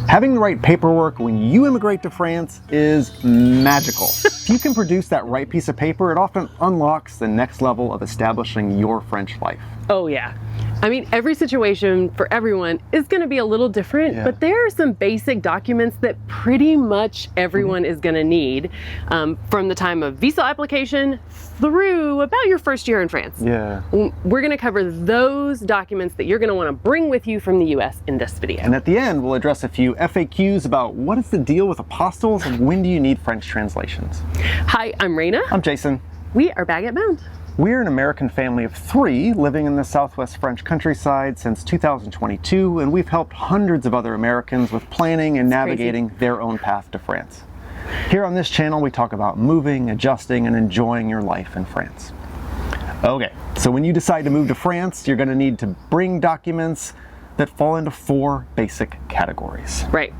Having the right paperwork when you immigrate to France is magical. If you can produce that right piece of paper, it often unlocks the next level of establishing your French life. Oh yeah. I mean, every situation for everyone is going to be a little different, but there are some basic documents that pretty much everyone is going to need from the time of visa application through about your first year in France. Yeah. We're going to cover those documents that you're going to want to bring with you from the US in this video. And at the end, we'll address a few FAQs about what is the deal with apostilles and when do you need French translations. Hi, I'm Raina. I'm Jason. We are Baguette Bound. We're an American family of 3 living in the southwest French countryside since 2022, and we've helped hundreds of other Americans with planning and navigating their own path to France. Here on this channel, we talk about moving, adjusting, and enjoying your life in France. Okay, so when you decide to move to France, you're going to need to bring documents that fall into 4 basic categories. Right.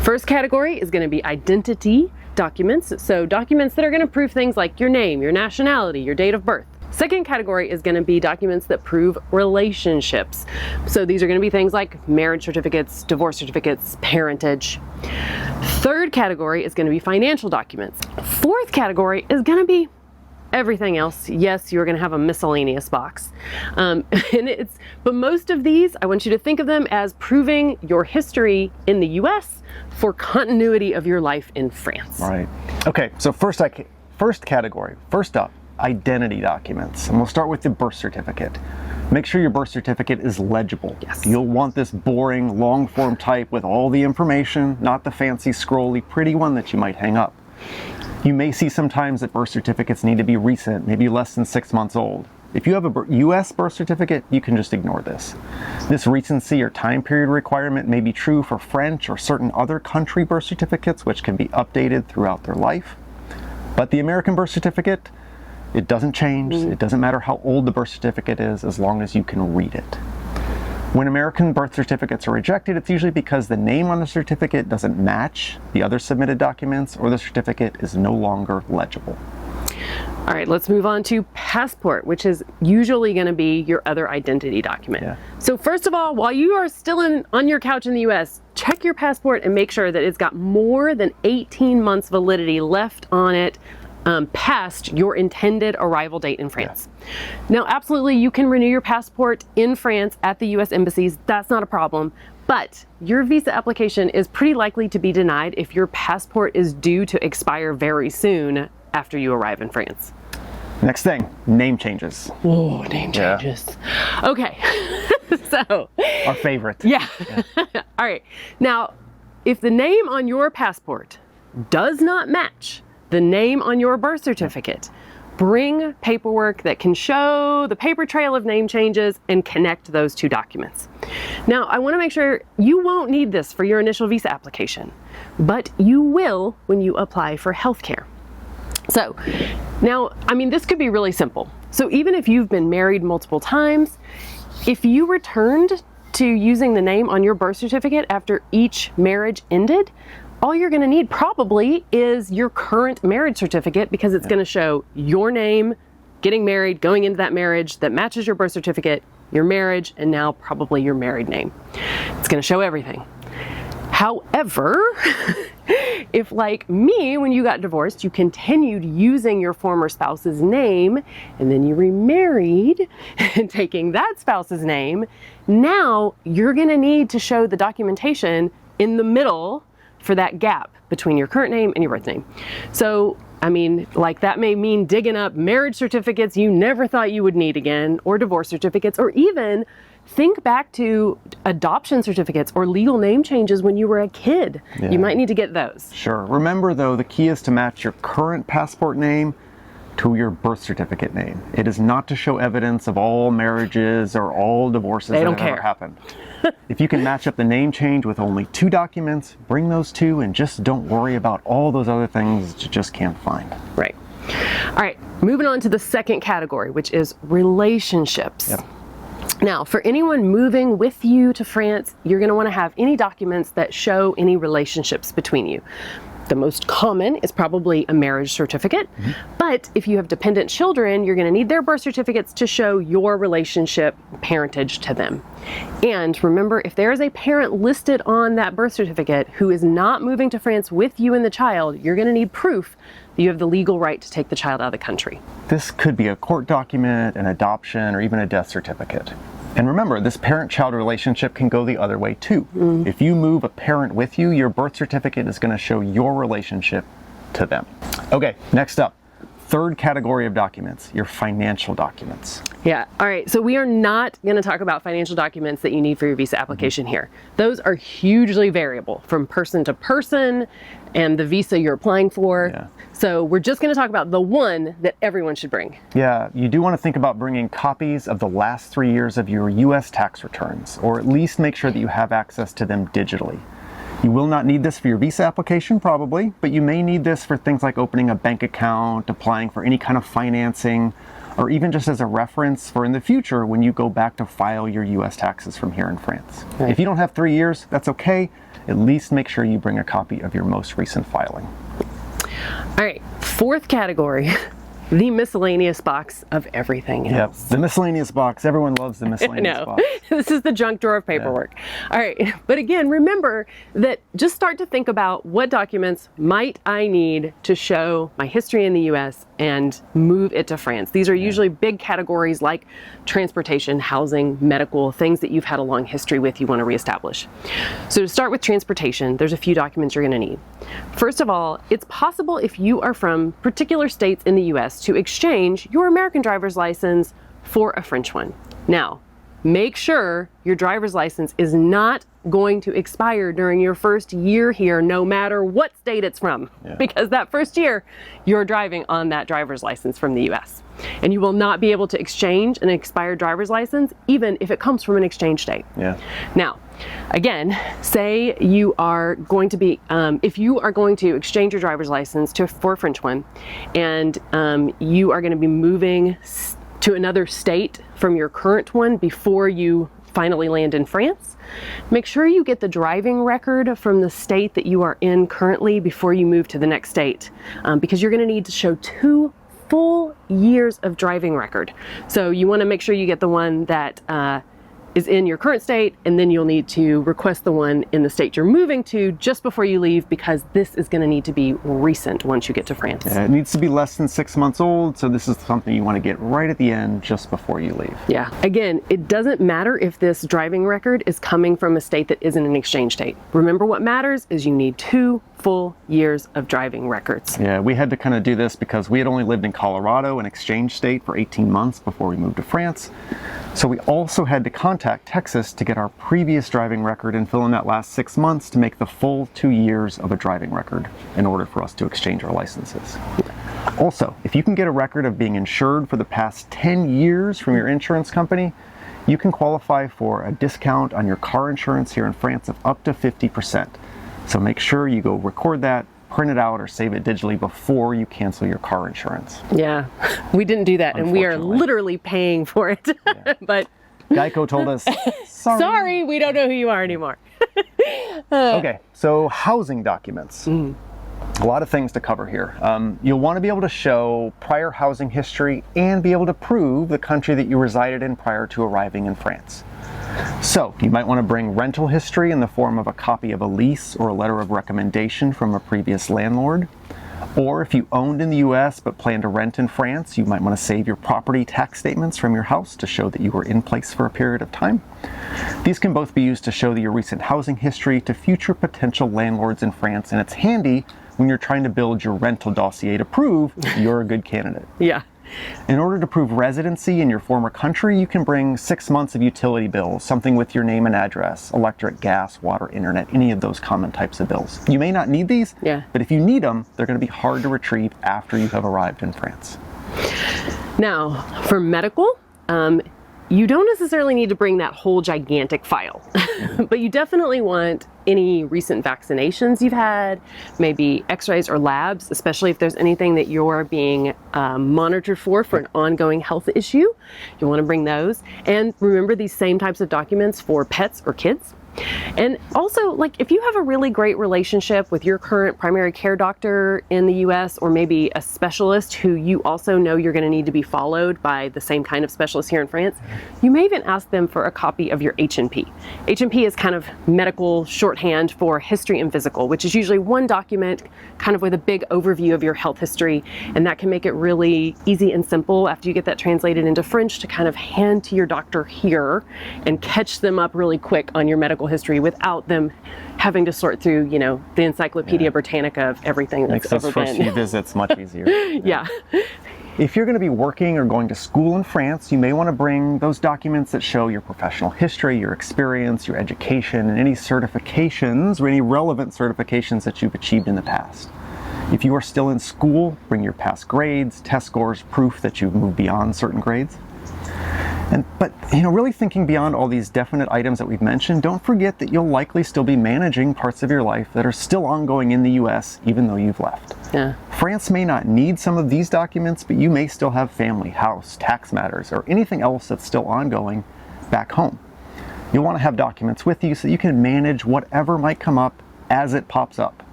First category is going to be identity documents, so documents that are going to prove things like your name, your nationality, your date of birth. Second category is going to be documents that prove relationships. So these are going to be things like marriage certificates, divorce certificates, parentage. Third category is going to be financial documents. Fourth category is going to be everything else. Yes, you're going to have a miscellaneous box. But most of these, I want you to think of them as proving your history in the US for continuity of your life in France. Right. Okay, so first category, first up, identity documents. And we'll start with the birth certificate. Make sure your birth certificate is legible. Yes. You'll want this boring, long form type with all the information, not the fancy, scrolly, pretty one that you might hang up. You may see sometimes that birth certificates need to be recent, maybe less than 6 months old. If you have a US birth certificate, you can just ignore this. This recency or time period requirement may be true for French or certain other country birth certificates, which can be updated throughout their life. But the American birth certificate, it doesn't change. It doesn't matter how old the birth certificate is, as long as you can read it. When American birth certificates are rejected, it's usually because the name on the certificate doesn't match the other submitted documents, or the certificate is no longer legible. All right, let's move on to passport, which is usually going to be your other identity document. Yeah. So first of all, while you are still on your couch in the US, check your passport and make sure that it's got more than 18 months validity left on it past your intended arrival date in France. Now, absolutely, you can renew your passport in France at the US embassies. That's not a problem. But your visa application is pretty likely to be denied if your passport is due to expire very soon after you arrive in France. Next thing, name changes. Oh, name changes. Okay, so. Our favorite. Yeah. All right. Now, if the name on your passport does not match the name on your birth certificate, bring paperwork that can show the paper trail of name changes and connect those 2 documents. Now, I want to make sure you won't need this for your initial visa application, but you will when you apply for healthcare. So now, I mean, this could be really simple. So even if you've been married multiple times, if you returned to using the name on your birth certificate after each marriage ended, all you're going to need probably is your current marriage certificate, because it's going to show your name, getting married, going into that marriage that matches your birth certificate, your marriage, and now probably your married name. It's going to show everything. However, if like me, when you got divorced, you continued using your former spouse's name and then you remarried and taking that spouse's name, now you're going to need to show the documentation in the middle for that gap between your current name and your birth name. So, I mean, like that may mean digging up marriage certificates you never thought you would need again, or divorce certificates, or even think back to adoption certificates or legal name changes when you were a kid. Yeah. You might need to get those. Sure. Remember though, the key is to match your current passport name to your birth certificate name. It is not to show evidence of all marriages or all divorces that have ever happened. If you can match up the name change with only 2 documents, bring those 2 and just don't worry about all those other things that you just can't find. Right. All right, moving on to the second category, which is relationships. Yep. Now, for anyone moving with you to France, you're going to want to have any documents that show any relationships between you. The most common is probably a marriage certificate, but if you have dependent children, you're going to need their birth certificates to show your relationship parentage to them. And remember, if there is a parent listed on that birth certificate who is not moving to France with you and the child, you're going to need proof that you have the legal right to take the child out of the country. This could be a court document, an adoption, or even a death certificate. And remember, this parent-child relationship can go the other way too. If you move a parent with you, your birth certificate is going to show your relationship to them. Okay, next up, third category of documents, your financial documents. Yeah, all right, so we are not going to talk about financial documents that you need for your visa application here. Those are hugely variable from person to person and the visa you're applying for. Yeah. So we're just going to talk about the one that everyone should bring. Yeah, you do want to think about bringing copies of the last 3 years of your US tax returns, or at least make sure that you have access to them digitally. You will not need this for your visa application, probably, but you may need this for things like opening a bank account, applying for any kind of financing, or even just as a reference for in the future when you go back to file your US taxes from here in France. Right. If you don't have 3 years, that's okay. At least make sure you bring a copy of your most recent filing. All right, fourth category, the miscellaneous box of everything else. Yep, the miscellaneous box. Everyone loves the miscellaneous No, box. this is the junk drawer of paperwork. All right, but again, remember that just start to think about what documents might I need to show my history in the US and move it to France. These are usually big categories like transportation, housing, medical, things that you've had a long history with you want to reestablish. So to start with transportation, there's a few documents you're going to need. First of all, it's possible if you are from particular states in the US to exchange your American driver's license for a French one. Now, make sure your driver's license is not going to expire during your first year here, no matter what state it's from, because that first year you're driving on that driver's license from the US. And you will not be able to exchange an expired driver's license, even if it comes from an exchange state. Now, again, say you are going to be, if you are going to exchange your driver's license for a French one, and you are going to be moving to another state from your current one before you finally land in France, make sure you get the driving record from the state that you are in currently before you move to the next state, because you're going to need to show 2 full years of driving record. So you want to make sure you get the one that is in your current state, and then you'll need to request the one in the state you're moving to just before you leave, because this is going to need to be recent once you get to France. Yeah, it needs to be less than 6 months old, so this is something you want to get right at the end just before you leave. Yeah, again, it doesn't matter if this driving record is coming from a state that isn't an exchange state. Remember, what matters is you need 2 full years of driving records. Yeah, we had to kind of do this because we had only lived in Colorado, an exchange state, for 18 months before we moved to France. So we also had to contact Texas to get our previous driving record and fill in that last 6 months to make the full 2 years of a driving record in order for us to exchange our licenses. Also, if you can get a record of being insured for the past 10 years from your insurance company, you can qualify for a discount on your car insurance here in France of up to 50%. So make sure you go record that, print it out, or save it digitally before you cancel your car insurance. Yeah, we didn't do that, and we are literally paying for it. But Geico told us, sorry, we don't know who you are anymore. Okay, so housing documents. A lot of things to cover here. You'll want to be able to show prior housing history and be able to prove the country that you resided in prior to arriving in France. So you might want to bring rental history in the form of a copy of a lease or a letter of recommendation from a previous landlord. Or if you owned in the US but plan to rent in France, you might want to save your property tax statements from your house to show that you were in place for a period of time. These can both be used to show your recent housing history to future potential landlords in France, and it's handy when you're trying to build your rental dossier to prove you're a good candidate. Yeah. In order to prove residency in your former country, you can bring 6 months of utility bills, something with your name and address, electric, gas, water, internet, any of those common types of bills. You may not need these, but if you need them, they're going to be hard to retrieve after you have arrived in France. Now, for medical, you don't necessarily need to bring that whole gigantic file, but you definitely want any recent vaccinations you've had, maybe x-rays or labs, especially if there's anything that you're being monitored for an ongoing health issue. You want to bring those. And remember these same types of documents for pets or kids. And also, like, if you have a really great relationship with your current primary care doctor in the US, or maybe a specialist who you also know you're going to need to be followed by the same kind of specialist here in France, you may even ask them for a copy of your H&P. H&P is kind of medical shorthand for history and physical, which is usually one document kind of with a big overview of your health history. And that can make it really easy and simple after you get that translated into French to kind of hand to your doctor here and catch them up really quick on your medical history without them having to sort through, you know, the Encyclopedia Britannica of everything that's Makes those ever first been. few visits much easier. Yeah. If you're going to be working or going to school in France, you may want to bring those documents that show your professional history, your experience, your education, and any certifications or any relevant certifications that you've achieved in the past. If you are still in school, bring your past grades, test scores, proof that you've moved beyond certain grades. But really thinking beyond all these definite items that we've mentioned, don't forget that you'll likely still be managing parts of your life that are still ongoing in the US, even though you've left. Yeah. France may not need some of these documents, but you may still have family, house, tax matters, or anything else that's still ongoing back home. You'll want to have documents with you so you can manage whatever might come up as it pops up.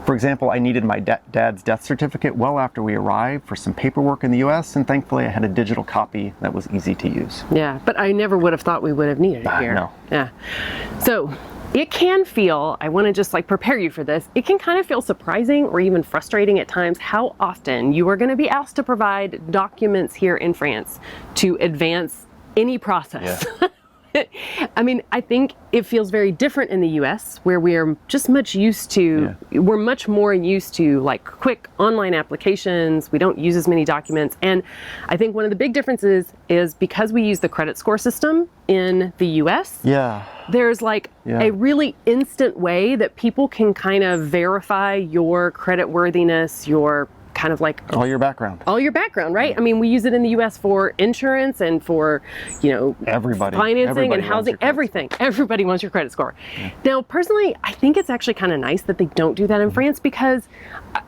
For example, I needed my dad's death certificate well after we arrived for some paperwork in the US, and thankfully I had a digital copy that was easy to use. Yeah, but I never would have thought we would have needed it here. No. Yeah. So it can feel, I want to just like prepare you for this, it can kind of feel surprising or even frustrating at times how often you are going to be asked to provide documents here in France to advance any process. Yeah. I mean, I think it feels very different in the US, where we are just much used to, we're much more used to like quick online applications. We don't use as many documents. And I think one of the big differences is because we use the credit score system in the US, there's like a really instant way that people can kind of verify your credit worthiness, your kind of like all your background, right? I mean, we use it in the US for insurance and for, financing and housing, everything. Everybody wants your credit score. Yeah. Now, personally, I think it's actually kind of nice that they don't do that in France, because,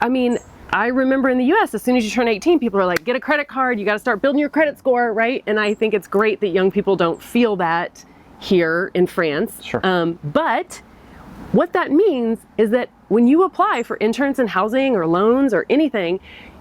I mean, I remember in the US, as soon as you turn 18, people are like, get a credit card, you got to start building your credit score, right? And I think it's great that young people don't feel that here in France. Sure. But what that means is that when you apply for insurance and housing or loans or anything,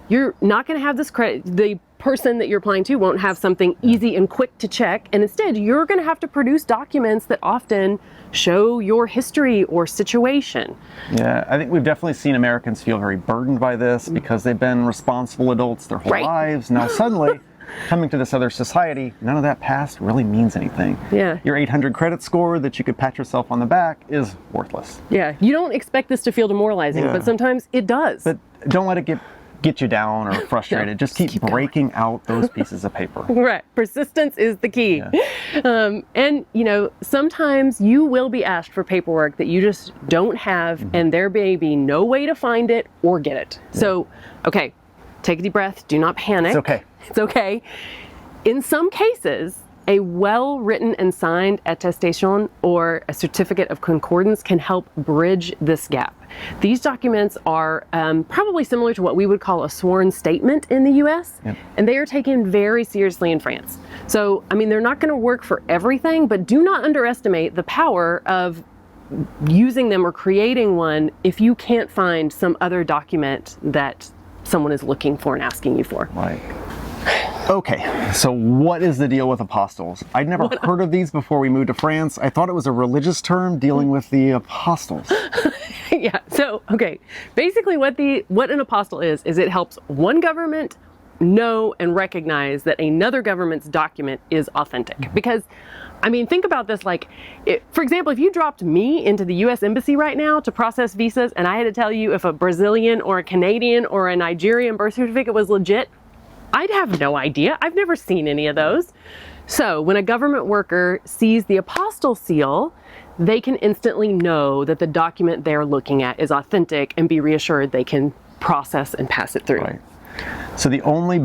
you're not going to have this credit. The person that you're applying to won't have something easy and quick to check. And instead, you're going to have to produce documents that often show your history or situation. Yeah, I think we've definitely seen Americans feel very burdened by this because they've been responsible adults their whole lives. Now suddenly, coming to this other society, none of that past really means anything. Yeah. Your 800 credit score that you could pat yourself on the back is worthless. Yeah, you don't expect this to feel demoralizing, but sometimes it does. But don't let it get you down or frustrated. Just keep breaking out those pieces of paper. Right. Persistence is the key. Yeah. And, sometimes you will be asked for paperwork that you just don't have, and there may be no way to find it or get it. Yeah. So, okay, take a deep breath. Do not panic. It's okay. It's okay. In some cases, a well-written and signed attestation or a certificate of concordance can help bridge this gap. These documents are probably similar to what we would call a sworn statement in the US, and they are taken very seriously in France. So, I mean, they're not going to work for everything, but do not underestimate the power of using them or creating one if you can't find some other document that someone is looking for and asking you for. Right. Okay, so what is the deal with apostilles? I'd never heard of these before we moved to France. I thought it was a religious term dealing with the apostles. Yeah, so, okay, basically what an apostille is it helps one government know and recognize that another government's document is authentic. Because, I mean, think about this, like, for example, if you dropped me into the US Embassy right now to process visas and I had to tell you if a Brazilian or a Canadian or a Nigerian birth certificate was legit, I'd have no idea. I've never seen any of those. So when a government worker sees the apostille seal, they can instantly know that the document they're looking at is authentic and be reassured they can process and pass it through. Right. So the only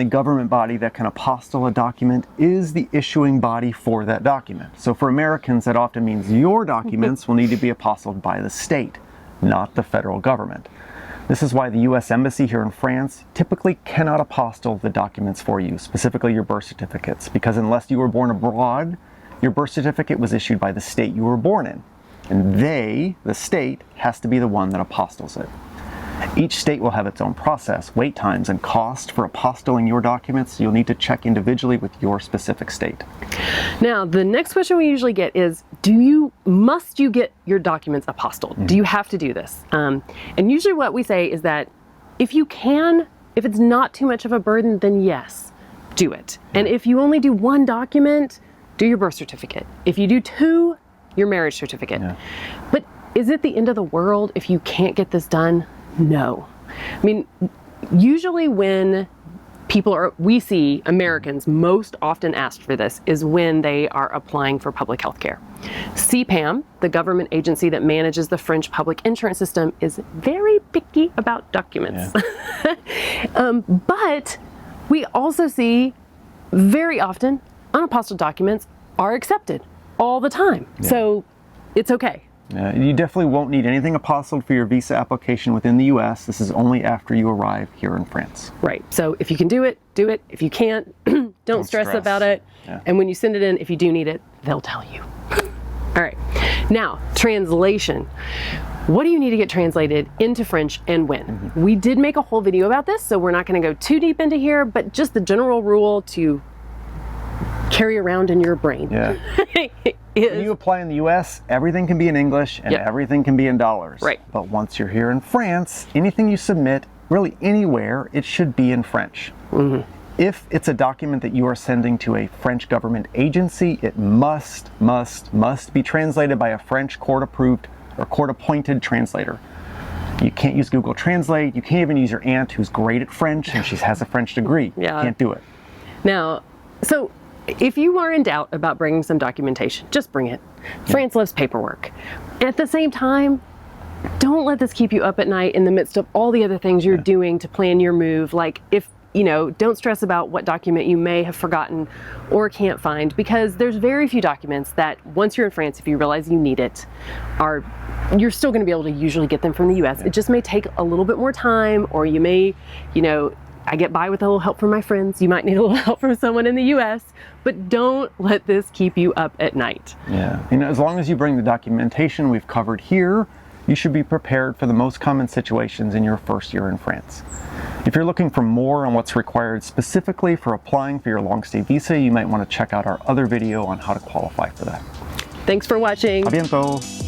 government body that can apostille a document is the issuing body for that document. So for Americans, that often means your documents will need to be apostilled by the state, not the federal government. This is why the U.S. Embassy here in France typically cannot apostille the documents for you, specifically your birth certificates, because unless you were born abroad, Your birth certificate was issued by the state you were born in, and they, the state, has to be the one that apostilles it. Each state will have its own process, wait times, and cost for apostilling your documents, so you'll need to check individually with your specific state. Now, the next question we usually get is, must you get your documents apostilled? Do you have to do this? And usually what we say is that if you can, if it's not too much of a burden, then yes, do it. And if you only do one document, do your birth certificate. If you do two, your marriage certificate. But is it the end of the world if you can't get this done? No. I mean, usually when we see Americans most often asked for this is when they are applying for public health care. CPAM, the government agency that manages the French public insurance system, is very picky about documents. But we also see very often unapostilled documents are accepted all the time. So it's okay. You definitely won't need anything apostilled for your visa application within the US. This is only after you arrive here in France. Right. So if you can do it, do it. If you can't, don't stress about it. And when you send it in, if you do need it, they'll tell you. All right. Now, translation. What do you need to get translated into French and when? We did make a whole video about this, so we're not going to go too deep into here, but just the general rule to carry around in your brain. When you apply in the US, everything can be in English and everything can be in dollars. Right. But once you're here in France, anything you submit, really anywhere, it should be in French. If it's a document that you are sending to a French government agency, it must be translated by a French court-approved or court-appointed translator. You can't use Google Translate. You can't even use your aunt who's great at French and she has a French degree. You can't do it. Now, so if you are in doubt about bringing some documentation, just bring it. France loves paperwork. At the same time, don't let this keep you up at night in the midst of all the other things you're doing to plan your move. Like don't stress about what document you may have forgotten or can't find, because there's very few documents that once you're in France, if you realize you need it, you're still going to be able to usually get them from the US. It just may take a little bit more time, or you may, I get by with a little help from my friends. You might need a little help from someone in the US, but don't let this keep you up at night. As long as you bring the documentation we've covered here, you should be prepared for the most common situations in your first year in France. If you're looking for more on what's required specifically for applying for your long-stay visa, you might want to check out our other video on how to qualify for that. Thanks for watching. A bientôt.